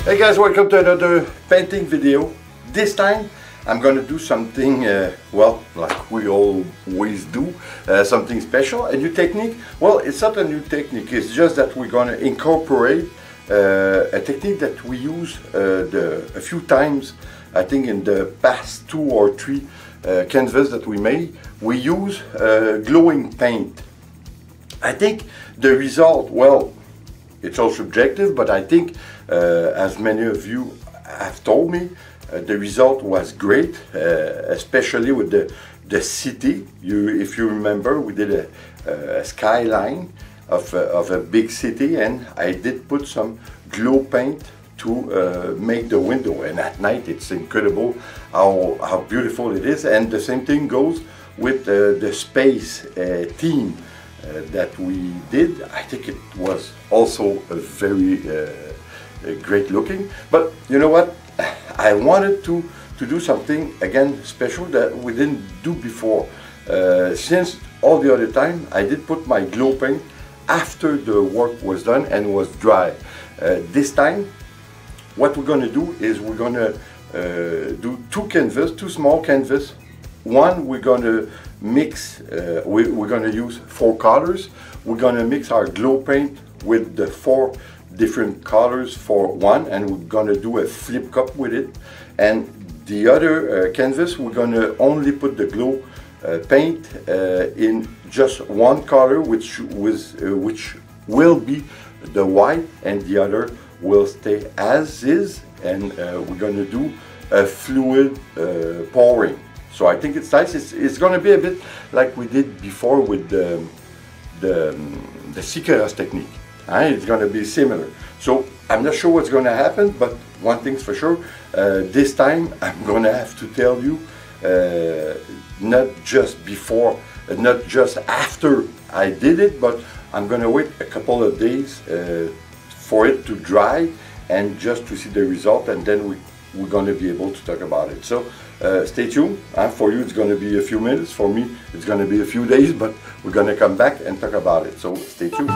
Hey guys, welcome to another painting video. This time I'm gonna do something, well, like we always do, something special, a new technique. Well, it's not a new technique, it's just that we're gonna incorporate a technique that we use a few times, I think in the past 2 or 3 canvas that we made. We use glowing paint. I think the result, well, it's all subjective, but I think as many of you have told me, the result was great, especially with the city. If you remember, we did a skyline of a big city, and I did put some glow paint to make the window, and at night it's incredible how beautiful it is. And the same thing goes with the space theme that we did. I think it was also a very great looking. But you know what, I wanted to do something again special that we didn't do before. Since all the other time I did put my glow paint after the work was done and was dry. This time what we're going to do is we're going to do two small canvas. One, we're going to mix, we're going to use 4 colors. We're going to mix our glow paint with the 4 different colors for one, and we're going to do a flip cup with it. And the other canvas, we're going to only put the glow paint in just one color, which will be the white, and the other will stay as is, and we're going to do a fluid pouring. So I think it's nice. It's going to be a bit like we did before with the Siqueiros technique. It's going to be similar. So I'm not sure what's going to happen, but one thing's for sure, this time I'm going to have to tell you, not just before, not just after I did it, but I'm going to wait a couple of days for it to dry and just to see the result, and then we're going to be able to talk about it. So stay tuned. For you it's going to be a few minutes, for me it's going to be a few days, but we're going to come back and talk about it. So stay tuned.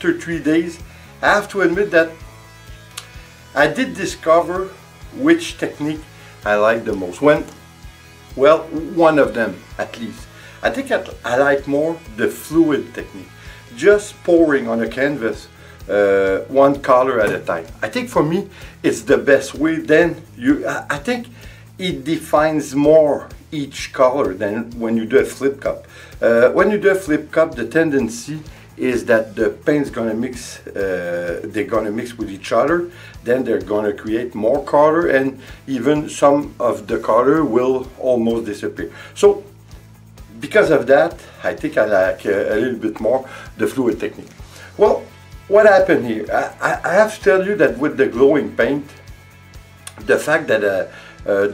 after 3 days, I have to admit that I did discover which technique I like the most. Well, one of them at least. I think I like more the fluid technique. Just pouring on a canvas one color at a time. I think for me it's the best way. Then I think it defines more each color than when you do a flip cup. When you do a flip cup, the tendency is that the paint's gonna mix, they're gonna mix with each other, then they're gonna create more color, and even some of the color will almost disappear. So because of that, I think I like a little bit more the fluid technique. Well, what happened here? I have to tell you that with the glowing paint, the fact that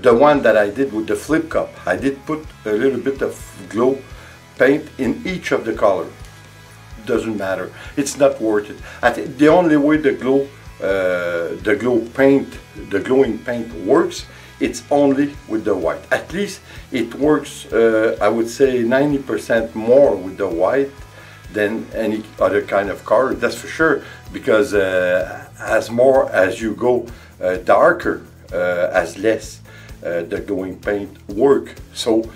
the one that I did with the flip cup, I did put a little bit of glow paint in each of the color. Doesn't matter. It's not worth it. I think the only way the glowing paint works, it's only with the white. At least it works, I would say 90% more with the white than any other kind of color. That's for sure, because as more as you go darker, as less the glowing paint work. So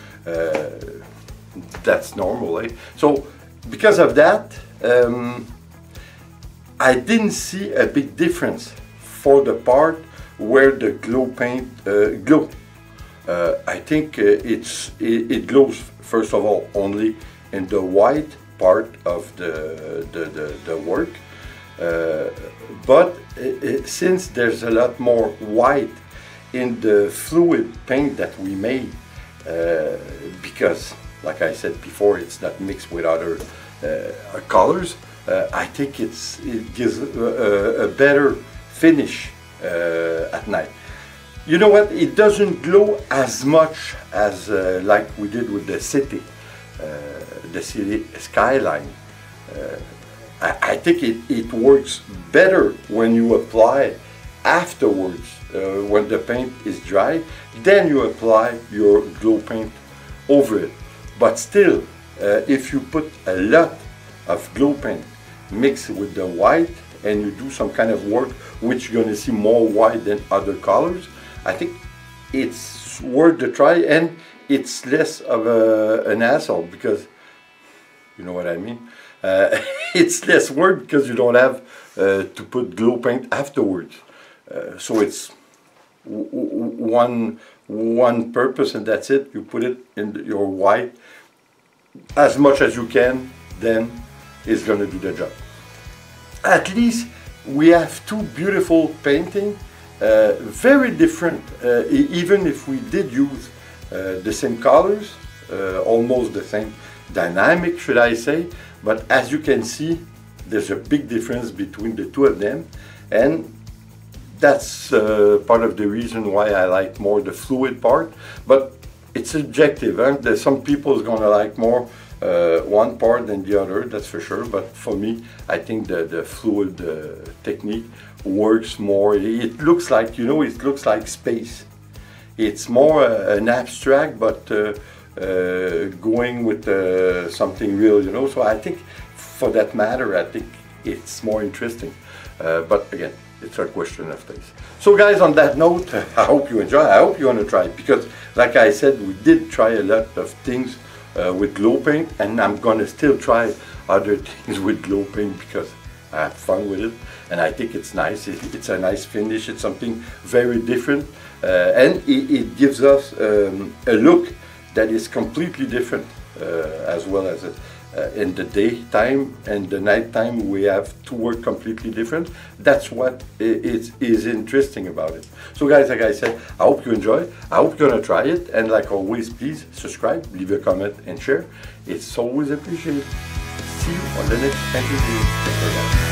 that's normal, eh? So because of that, I didn't see a big difference for the part where the glow paint glow. I think it glows first of all only in the white part of the work, but since there's a lot more white in the fluid paint that we made, because like I said before, it's not mixed with other colors, I think it gives a better finish at night. You know what? It doesn't glow as much as like we did with the city skyline. I think it works better when you apply afterwards, when the paint is dry. Then you apply your glow paint over it. But still, if you put a lot of glow paint mixed with the white and you do some kind of work which you're going to see more white than other colors, I think it's worth the try, and it's less of an hassle, because you know what I mean. It's less work because you don't have to put glow paint afterwards. So it's one purpose, and that's it. You put it in your white as much as you can, then it's going to do the job. At least we have two beautiful paintings, very different, even if we did use the same colors, almost the same dynamic, should I say. But as you can see, there's a big difference between the two of them, and that's part of the reason why I like more the fluid part. But it's subjective, huh? There's some people is gonna like more one part than the other, that's for sure. But for me, I think the fluid technique works more. It looks like, you know, it looks like space. It's more an abstract, but going with something real, you know. So I think, for that matter, I think it's more interesting. But again, it's a question of taste. So guys, on that note, I hope you enjoy. I hope you want to try it, because like I said, we did try a lot of things with glow paint, and I'm gonna still try other things with glow paint because I have fun with it, and I think it's nice. It's a nice finish. It's something very different, and it gives us a look that is completely different, as well as in the daytime and the nighttime we have to work completely different. That's what is interesting about it. So guys, like I said, I hope you enjoy. I hope you're gonna try it, and like always, please subscribe, leave a comment and share. It's always appreciated. See you on the next painting video. Take care, guys.